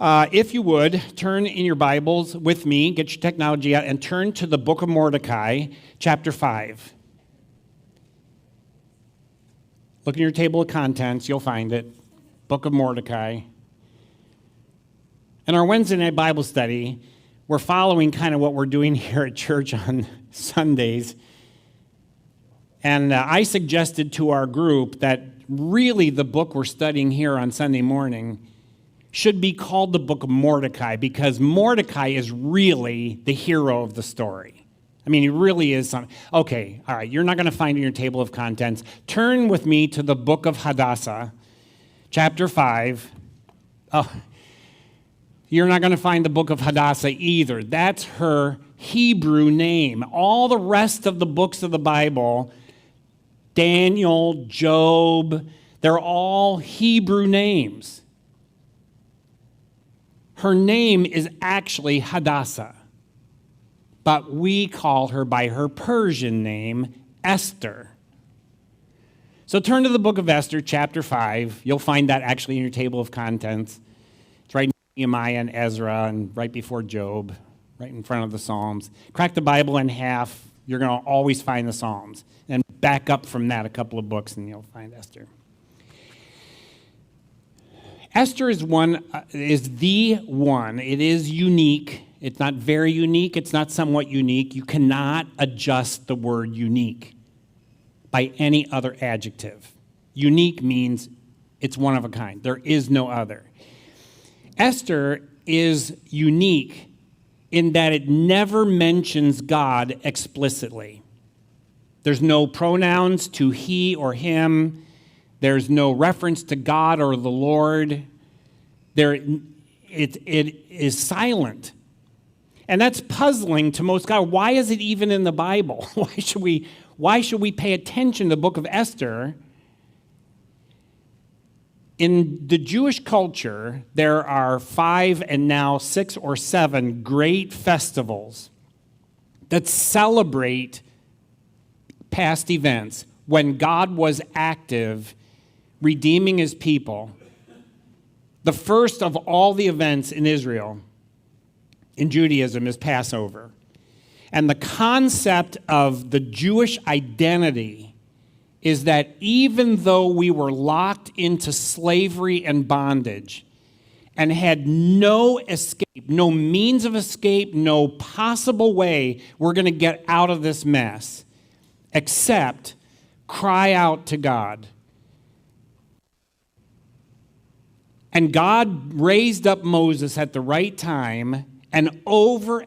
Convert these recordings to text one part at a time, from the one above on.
If you would, turn in your Bibles with me, get your technology out, and turn to the book of Mordecai, chapter 5. Look in your table of contents, you'll find it. Book of Mordecai. In our Wednesday night Bible study, we're following kind of what we're doing here at church on Sundays. And I suggested to our group that really the book we're studying here on Sunday morning should be called the book of Mordecai, because Mordecai is really the hero of the story. I mean, he really is something. Okay, all right, you're not going to find it in your table of contents. Turn with me to the book of Hadassah, chapter 5. Oh, you're not going to find the book of Hadassah either. That's her Hebrew name. All the rest of the books of the Bible, Daniel, Job, they're all Hebrew names. Her name is actually Hadassah, but we call her by her Persian name, Esther. So turn to the book of Esther, chapter 5. You'll find that actually in your table of contents. It's right in Nehemiah and Ezra and right before Job, right in front of the Psalms. Crack the Bible in half. You're going to always find the Psalms. And back up from that a couple of books and you'll find Esther. Esther is the one. It is unique. It's not very unique. It's not somewhat unique. You cannot adjust the word unique by any other adjective. Unique means it's one of a kind. There is no other. Esther is unique in that it never mentions God explicitly. There's no pronouns to he or him. There's no reference to God or the Lord. It is silent. And that's puzzling to most God. Why is it even in the Bible? Why should we pay attention to the book of Esther? In the Jewish culture, there are 5 and now 6 or 7 great festivals that celebrate past events when God was active redeeming his people. The first of all the events in Israel, in Judaism, is Passover. And the concept of the Jewish identity is that even though we were locked into slavery and bondage and had no escape, no means of escape, no possible way we're going to get out of this mess, except cry out to God. And God raised up Moses at the right time, and over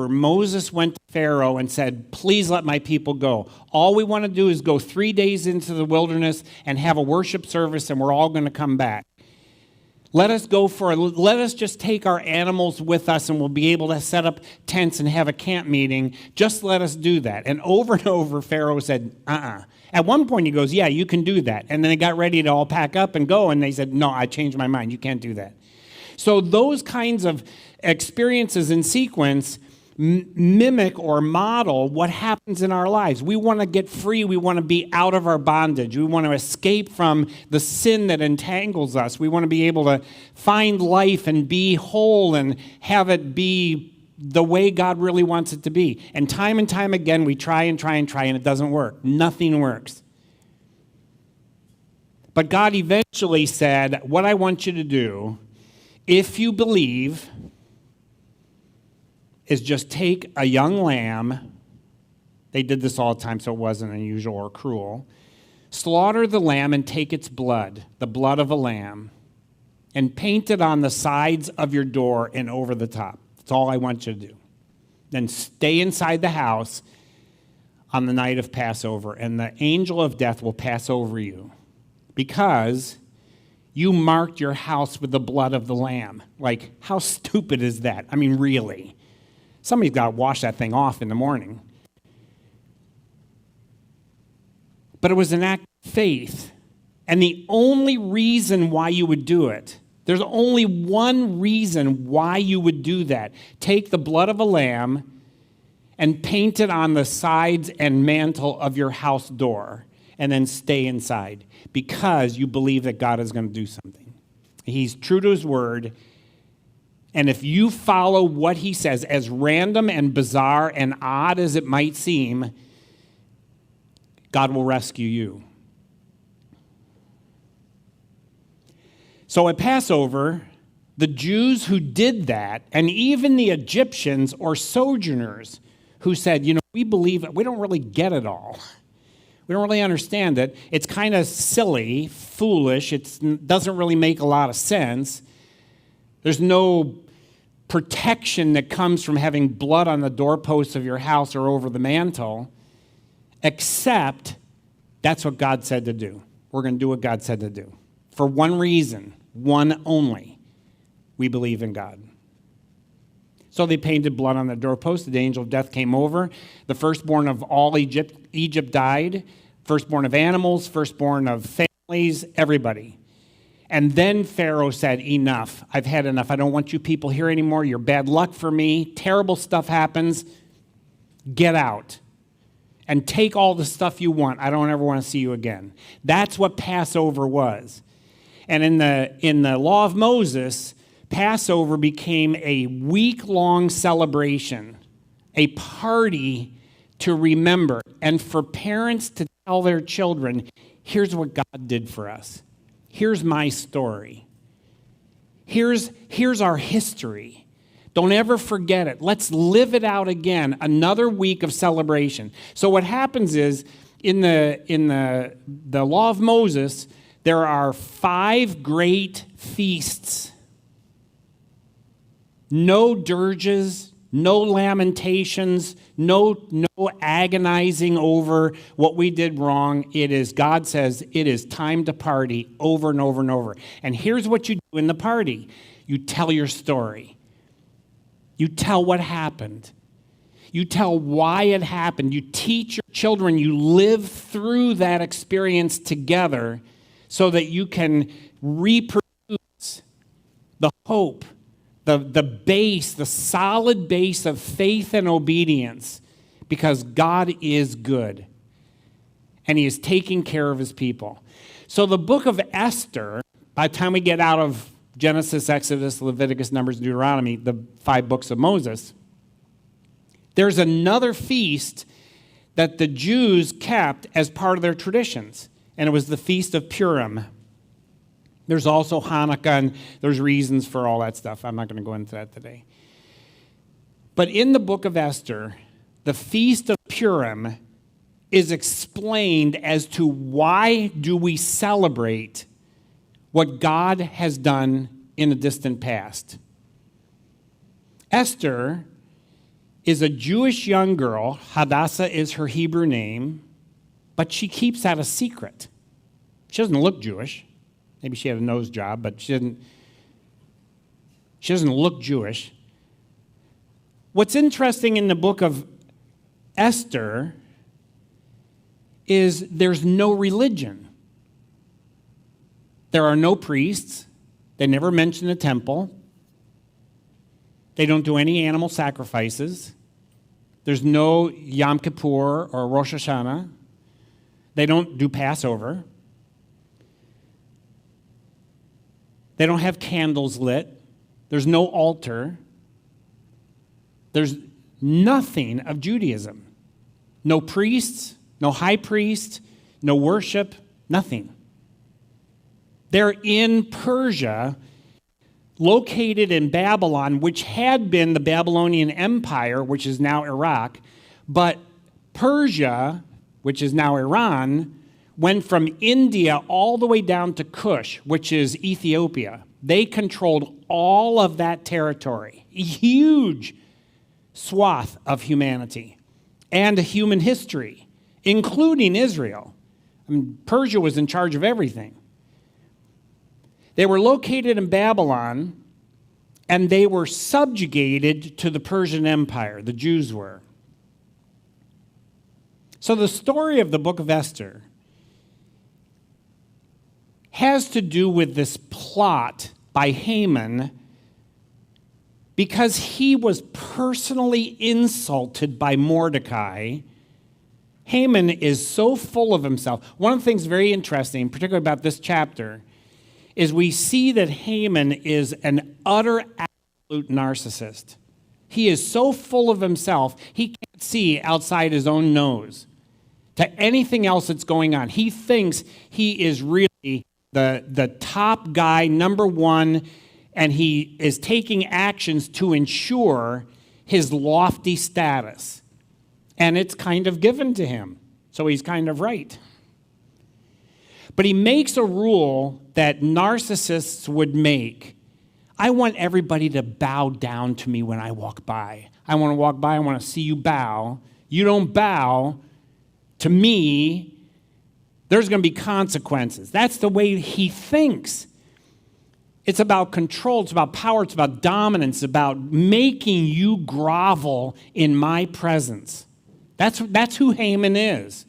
Moses went to Pharaoh and said, please let my people go. All we want to do is go 3 days into the wilderness and have a worship service, and we're all going to come back. Let us just take our animals with us, and we'll be able to set up tents and have a camp meeting. Just let us do that. And over, Pharaoh said, At one point he goes, yeah, you can do that. And then they got ready to all pack up and go, and they said, no, I changed my mind. You can't do that. So those kinds of experiences in sequence mimic or model what happens in our lives. We want to get free. We want to be out of our bondage. We want to escape from the sin that entangles us. We want to be able to find life and be whole and have it be the way God really wants it to be. And time again, we try, and it doesn't work. Nothing works. But God eventually said, what I want you to do, if you believe, is just take a young lamb. They did this all the time, so it wasn't unusual or cruel. Slaughter the lamb and take its blood, the blood of a lamb, and paint it on the sides of your door and over the top. That's all I want you to do. Then stay inside the house on the night of Passover, and the angel of death will pass over you, because you marked your house with the blood of the lamb. Like, how stupid is that? I mean, really. Somebody's got to wash that thing off in the morning. But it was an act of faith. And the only reason why you would do it, there's only one reason why you would do that. Take the blood of a lamb and paint it on the sides and mantle of your house door, and then stay inside, because you believe that God is going to do something. He's true to his word. And if you follow what he says, as random and bizarre and odd as it might seem, God will rescue you. So at Passover, the Jews who did that, and even the Egyptians or sojourners who said, we believe it, we don't really get it all. We don't really understand it. It's kind of silly, foolish. It doesn't really make a lot of sense. There's no protection that comes from having blood on the doorposts of your house or over the mantle, except that's what God said to do. We're going to do what God said to do. For one reason, one only. We believe in God. So they painted blood on the doorpost. The angel of death came over. The firstborn of all Egypt died. Firstborn of animals, firstborn of families, everybody. And then Pharaoh said, enough. I've had enough. I don't want you people here anymore. You're bad luck for me. Terrible stuff happens. Get out. And take all the stuff you want. I don't ever want to see you again. That's what Passover was. And in the law of Moses, Passover became a week-long celebration, a party to remember, and for parents to tell their children, here's what God did for us. Here's my story. Here's our history. Don't ever forget it. Let's live it out again, another week of celebration. So what happens is, in the law of Moses, there are 5 great feasts. No dirges, no lamentations, no agonizing over what we did wrong. It is, God says, it is time to party over and over and over. And here's what you do in the party. You tell your story. You tell what happened. You tell why it happened. You teach your children. You live through that experience together so that you can reproduce the hope, the base, the solid base of faith and obedience, because God is good and he is taking care of his people. So the book of Esther, by the time we get out of Genesis, Exodus, Leviticus, Numbers, Deuteronomy, the 5 books of Moses, there's another feast that the Jews kept as part of their traditions, and it was the Feast of Purim. There's also Hanukkah, and there's reasons for all that stuff. I'm not going to go into that today. But in the book of Esther, the Feast of Purim is explained as to why do we celebrate what God has done in a distant past. Esther is a Jewish young girl. Hadassah is her Hebrew name, but she keeps that a secret. She doesn't look Jewish. Maybe she had a nose job, but she doesn't look Jewish. What's interesting in the book of Esther is there's no religion. There are no priests. They never mention the temple. They don't do any animal sacrifices. There's no Yom Kippur or Rosh Hashanah. They don't do Passover. They don't have candles lit. There's no altar. There's nothing of Judaism. No priests, no high priest, no worship, nothing. They're in Persia, located in Babylon, which had been the Babylonian Empire, which is now Iraq, but Persia, which is now Iran, went from India all the way down to Kush, which is Ethiopia. They controlled all of that territory, a huge swath of humanity and human history, including Israel. I mean, Persia was in charge of everything. They were located in Babylon, and they were subjugated to the Persian Empire. The Jews were. So the story of the book of Esther has to do with this plot by Haman because he was personally insulted by Mordecai. Haman is so full of himself. One of the things very interesting, particularly about this chapter, is we see that Haman is an utter absolute narcissist. He is so full of himself, he can't see outside his own nose to anything else that's going on. He thinks he is really the top guy, number one, and he is taking actions to ensure his lofty status. And it's kind of given to him, so he's kind of right. But he makes a rule that narcissists would make. I want everybody to bow down to me when I walk by. I want to walk by, I want to see you bow. You don't bow to me, there's going to be consequences. That's the way he thinks. It's about control, it's about power, it's about dominance, about making you grovel in my presence. That's who Haman is.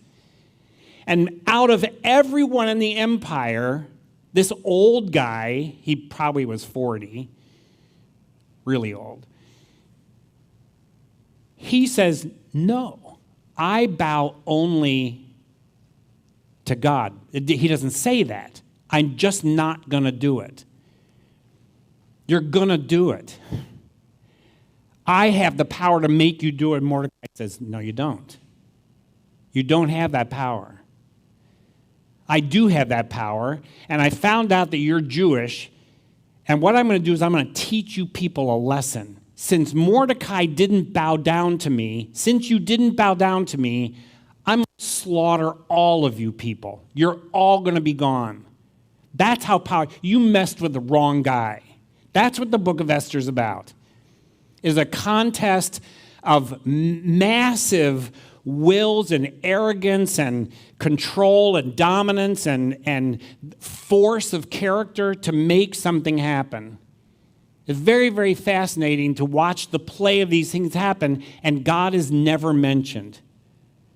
And out of everyone in the empire, this old guy, he probably was 40, really old, he says, no, I bow only to God. He doesn't say that. I'm just not going to do it. You're going to do it. I have the power to make you do it. Mordecai says, no, you don't. You don't have that power. I do have that power, and I found out that you're Jewish, and what I'm going to do is I'm going to teach you people a lesson. Since Mordecai didn't bow down to me, since you didn't bow down to me, I'm going to slaughter all of you people. You're all going to be gone. That's how powerful. You messed with the wrong guy. That's what the book of Esther is about. Is a contest of massive wills and arrogance and control and dominance and force of character to make something happen. It's very, very fascinating to watch the play of these things happen, and God is never mentioned.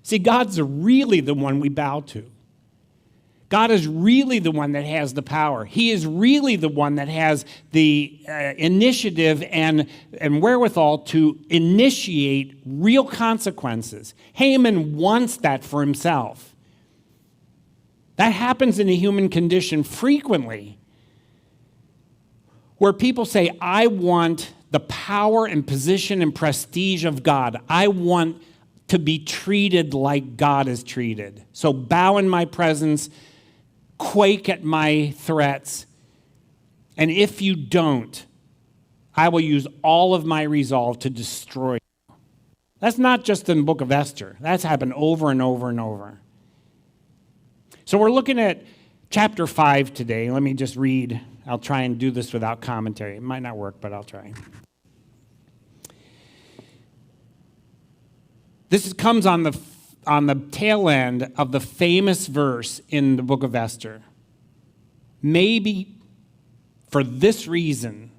See, God's really the one we bow to. God is really the one that has the power. He is really the one that has the initiative and wherewithal to initiate real consequences. Haman wants that for himself. That happens in the human condition frequently, where people say, I want the power and position and prestige of God. I want to be treated like God is treated. So bow in my presence, quake at my threats, and if you don't, I will use all of my resolve to destroy you. That's not just in the book of Esther. That's happened over and over and over. So we're looking at chapter 5 today. Let me just read. I'll try and do this without commentary. It might not work, but I'll try. This comes on the tail end of the famous verse in the book of Esther. Maybe for this reason,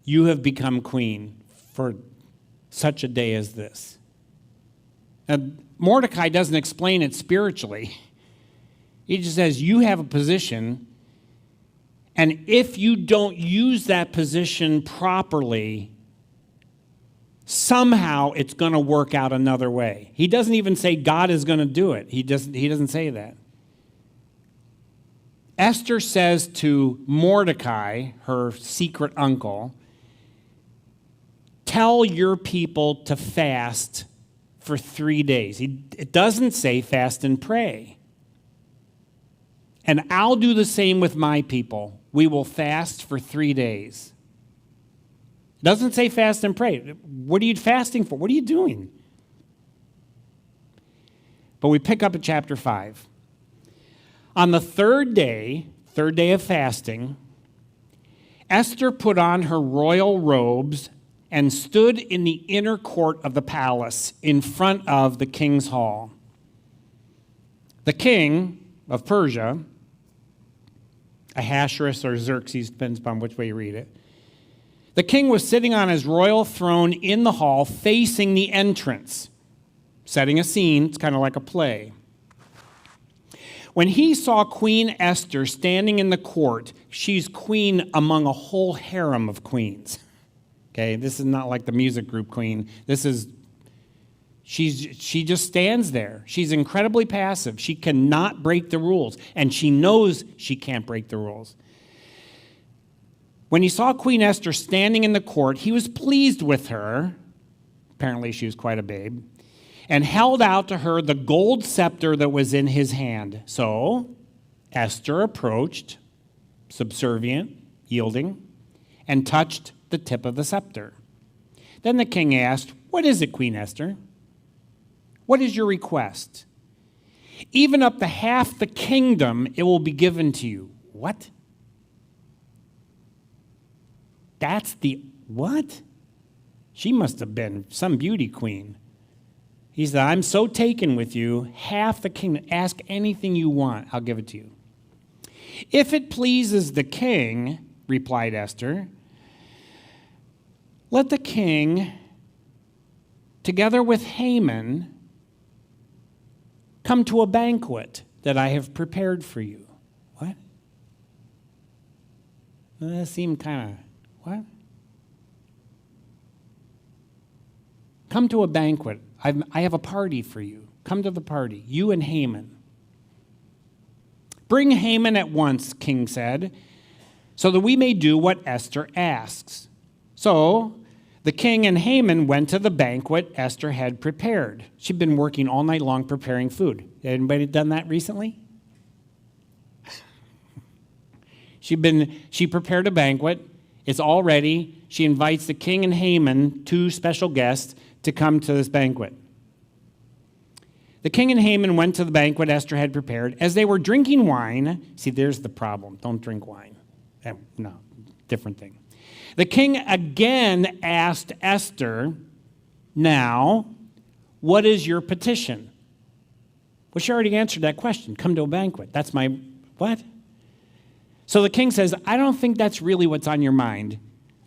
you have become queen for such a day as this. Now, Mordecai doesn't explain it spiritually. He just says, you have a position, and if you don't use that position properly, somehow it's going to work out another way. He doesn't even say God is going to do it. He doesn't say that. Esther says to Mordecai, her secret uncle, tell your people to fast for 3 days. It doesn't say fast and pray. And I'll do the same with my people. We will fast for 3 days. It doesn't say fast and pray. What are you fasting for? What are you doing? But we pick up at chapter 5. On the third day of fasting, Esther put on her royal robes and stood in the inner court of the palace in front of the king's hall. The king of Persia, Ahasuerus or Xerxes, depends upon which way you read it, the king was sitting on his royal throne in the hall facing the entrance, setting a scene. It's kind of like a play. When he saw Queen Esther standing in the court, she's queen among a whole harem of queens. Okay, this is not like the music group queen. She just stands there. She's incredibly passive. She cannot break the rules, and she knows she can't break the rules. When he saw Queen Esther standing in the court, he was pleased with her. Apparently she was quite a babe. And held out to her the gold scepter that was in his hand. So Esther approached, subservient, yielding, and touched the tip of the scepter. Then the king asked, "What is it, Queen Esther? What is your request? Even up to half the kingdom, it will be given to you." What? That's the what? She must have been some beauty queen. He said, "I'm so taken with you, half the kingdom. Ask anything you want, I'll give it to you." "If it pleases the king," replied Esther, "let the king, together with Haman, come to a banquet that I have prepared for you." What? That seemed kind of, what? Come to a banquet. I have a party for you. Come to the party, you and Haman. "Bring Haman at once," king said, "so that we may do what Esther asks." So the king and Haman went to the banquet Esther had prepared. She'd been working all night long preparing food. Anybody done that recently? She prepared a banquet. It's all ready. She invites the king and Haman, two special guests, to come to this banquet. The king and Haman went to the banquet Esther had prepared. As they were drinking wine, see, there's the problem. Don't drink wine. No, different thing. The king again asked Esther, "Now, what is your petition?" Well, she already answered that question. Come to a banquet. That's my, what? So the king says, "I don't think that's really what's on your mind.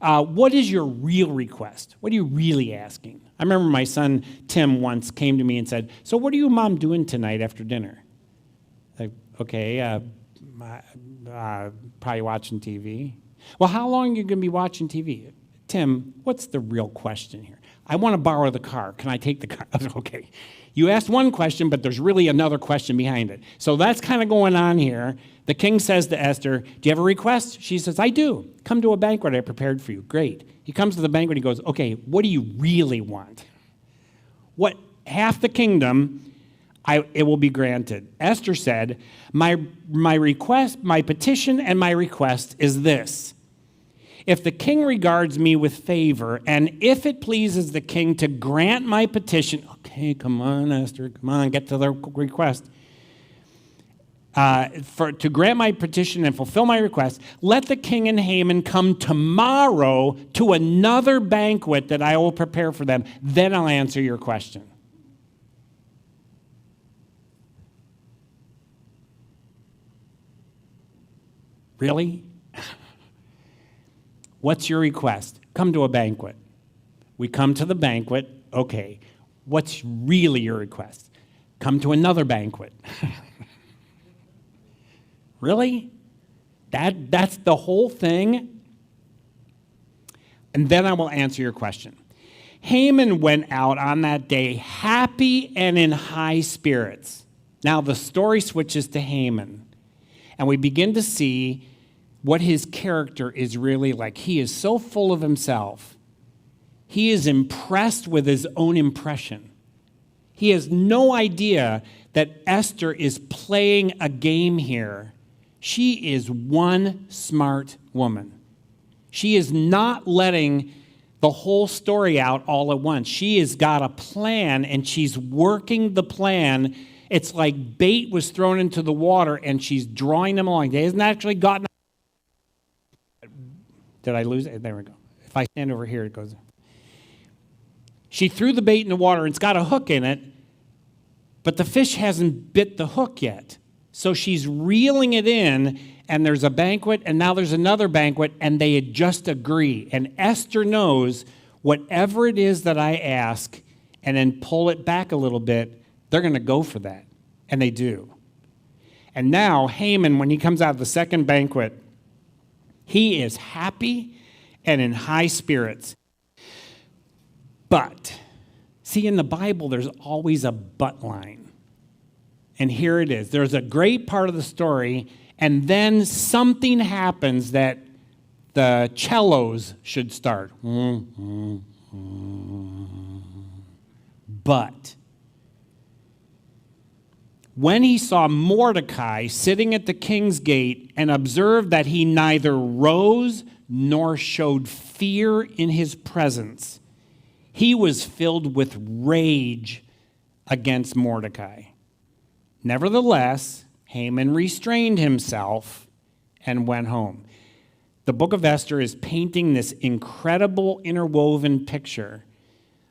What is your real request? What are you really asking?" I remember my son Tim once came to me and said, "So what are you and Mom doing tonight after dinner?" Like, okay, probably watching TV. "Well, how long are you going to be watching TV?" "Tim, what's the real question here?" "I want to borrow the car. Can I take the car?" Okay. You asked one question, but there's really another question behind it. So that's kind of going on here. The king says to Esther, "Do you have a request?" She says, "I do. Come to a banquet I prepared for you." Great. He comes to the banquet. He goes, "Okay, what do you really want?" "What? Half the kingdom, it will be granted." Esther said, my request, my petition and my request is this. If the king regards me with favor, and if it pleases the king to grant my petition," okay, come on, Esther, come on, get to the request. To grant my petition and fulfill my request, let the king and Haman come tomorrow to another banquet that I will prepare for them. Then I'll answer your question. Really? What's your request? Come to a banquet. We come to the banquet. Okay. What's really your request? Come to another banquet. Really? That's the whole thing? And then I will answer your question. Haman went out on that day happy and in high spirits. Now the story switches to Haman, and we begin to see what his character is really like. He is so full of himself. He is impressed with his own impression. He has no idea that Esther is playing a game here. She is one smart woman. She is not letting the whole story out all at once. She has got a plan, and she's working the plan. It's like bait was thrown into the water, and she's drawing them along. They hasn't actually gotten. Did I lose it? There we go. If I stand over here, it goes. She threw the bait in the water, and it's got a hook in it, but the fish hasn't bit the hook yet. So she's reeling it in, and there's a banquet, and now there's another banquet, and they just agree. And Esther knows whatever it is that I ask, and then pull it back a little bit, they're going to go for that. And they do. And now Haman, when he comes out of the second banquet, he is happy and in high spirits. But, see, in the Bible, there's always a but line. And here it is. There's a great part of the story, and then something happens that the cellos should start. But when he saw Mordecai sitting at the king's gate and observed that he neither rose nor showed fear in his presence, he was filled with rage against Mordecai. Nevertheless, Haman restrained himself and went home. The book of Esther is painting this incredible interwoven picture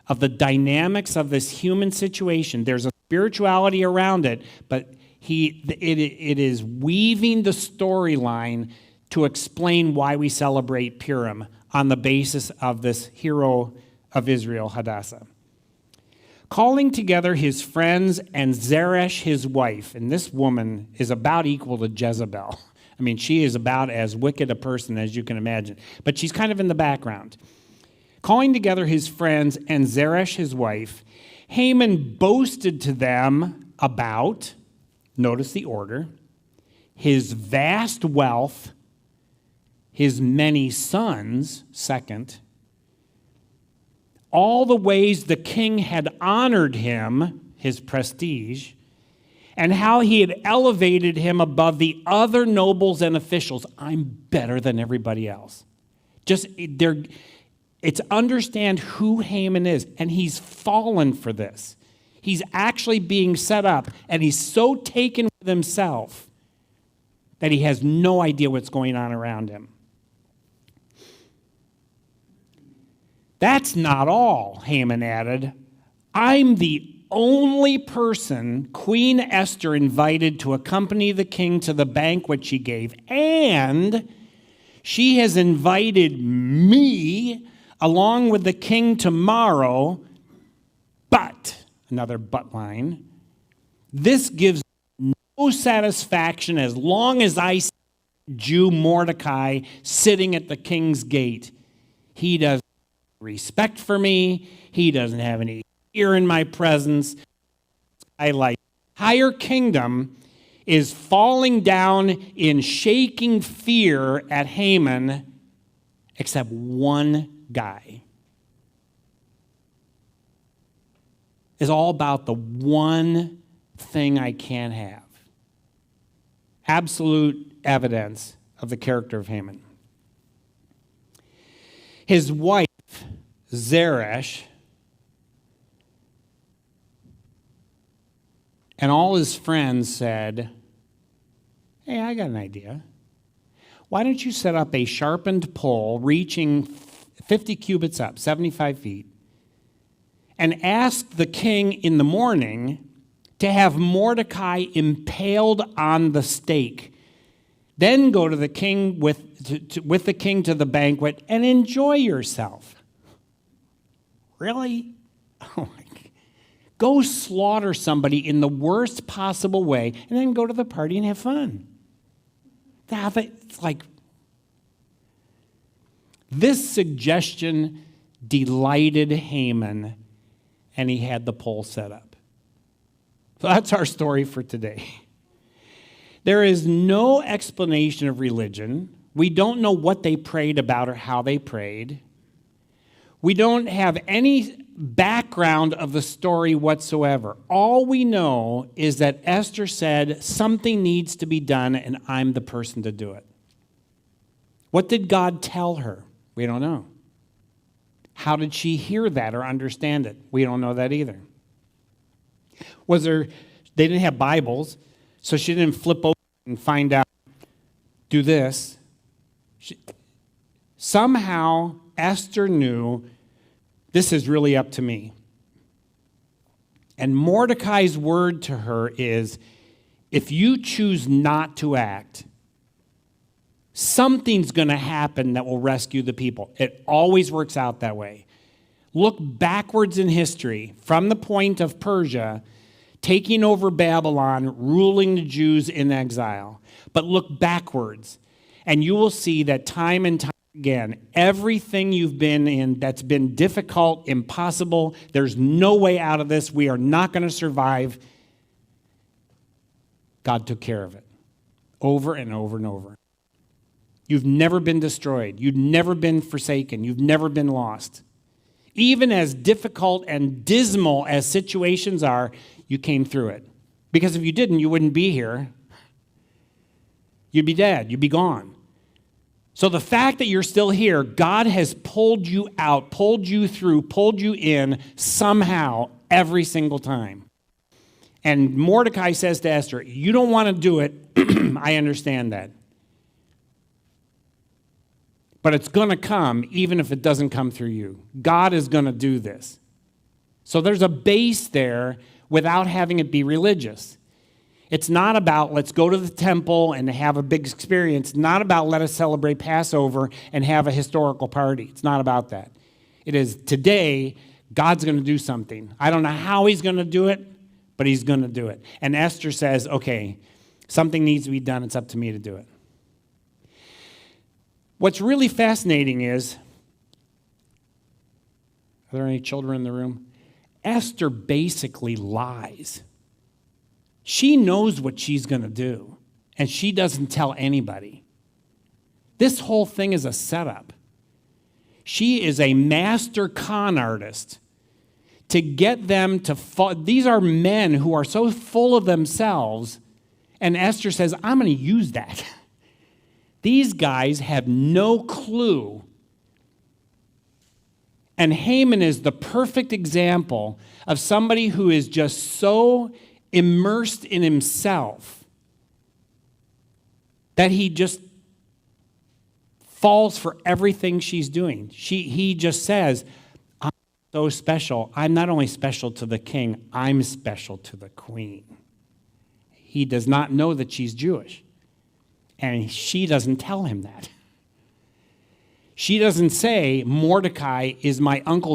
of the dynamics of this human situation. There's a spirituality around it, but it is weaving the storyline to explain why we celebrate Purim on the basis of this hero of Israel, Hadassah. Calling together his friends and Zeresh, his wife, and this woman is about equal to Jezebel. I mean, she is about as wicked a person as you can imagine, but she's kind of in the background. Calling together his friends and Zeresh, his wife, Haman boasted to them about, notice the order, his vast wealth, his many sons, second, all the ways the king had honored him, his prestige, and how he had elevated him above the other nobles and officials. I'm better than everybody else. It's understand who Haman is, and he's fallen for this. He's actually being set up, and he's so taken with himself that he has no idea what's going on around him. That's not all, Haman added. I'm the only person Queen Esther invited to accompany the king to the banquet she gave, and she has invited me along with the king tomorrow, but, another but line, this gives no satisfaction as long as I see Jew Mordecai sitting at the king's gate. He doesn't have respect for me. He doesn't have any fear in my presence. Higher kingdom is falling down in shaking fear at Haman, except one guy. Is all about the one thing I can't have. Absolute evidence of the character of Haman. His wife, Zeresh, and all his friends said, hey, I got an idea. Why don't you set up a sharpened pole reaching 50 cubits up, 75 feet, and ask the king in the morning to have Mordecai impaled on the stake. Then go to the king with the king to the banquet and enjoy yourself. Really? Oh my God. Go slaughter somebody in the worst possible way and then go to the party and have fun. It's like, this suggestion delighted Haman, and he had the pole set up. So that's our story for today. There is no explanation of religion. We don't know what they prayed about or how they prayed. We don't have any background of the story whatsoever. All we know is that Esther said something needs to be done, and I'm the person to do it. What did God tell her? We don't know. How did she hear that or understand it? We don't know that either. They didn't have Bibles, so she didn't flip open and find out, do this. Somehow, Esther knew, this is really up to me. And Mordecai's word to her is, if you choose not to act, something's going to happen that will rescue the people. It always works out that way. Look backwards in history, from the point of Persia taking over Babylon, ruling the Jews in exile. But look backwards, and you will see that time and time again, everything you've been in that's been difficult, impossible, there's no way out of this, we are not going to survive, God took care of it over and over and over. You've never been destroyed. You've never been forsaken. You've never been lost. Even as difficult and dismal as situations are, you came through it. Because if you didn't, you wouldn't be here. You'd be dead. You'd be gone. So the fact that you're still here, God has pulled you out, pulled you through, pulled you in somehow every single time. And Mordecai says to Esther, you don't want to do it. I understand that. But it's going to come even if it doesn't come through you. God is going to do this. So there's a base there without having it be religious. It's not about let's go to the temple and have a big experience. It's not about let us celebrate Passover and have a historical party. It's not about that. It is today, God's going to do something. I don't know how he's going to do it, but he's going to do it. And Esther says, okay, something needs to be done. It's up to me to do it. What's really fascinating is, are there any children in the room? Esther basically lies. She knows what she's going to do, and she doesn't tell anybody. This whole thing is a setup. She is a master con artist to get them to fall. These are men who are so full of themselves, and Esther says, I'm going to use that. These guys have no clue. And Haman is the perfect example of somebody who is just so immersed in himself that he just falls for everything she's doing. He just says, I'm so special. I'm not only special to the king, I'm special to the queen. He does not know that she's Jewish. And she doesn't tell him that. She doesn't say, Mordecai is my uncle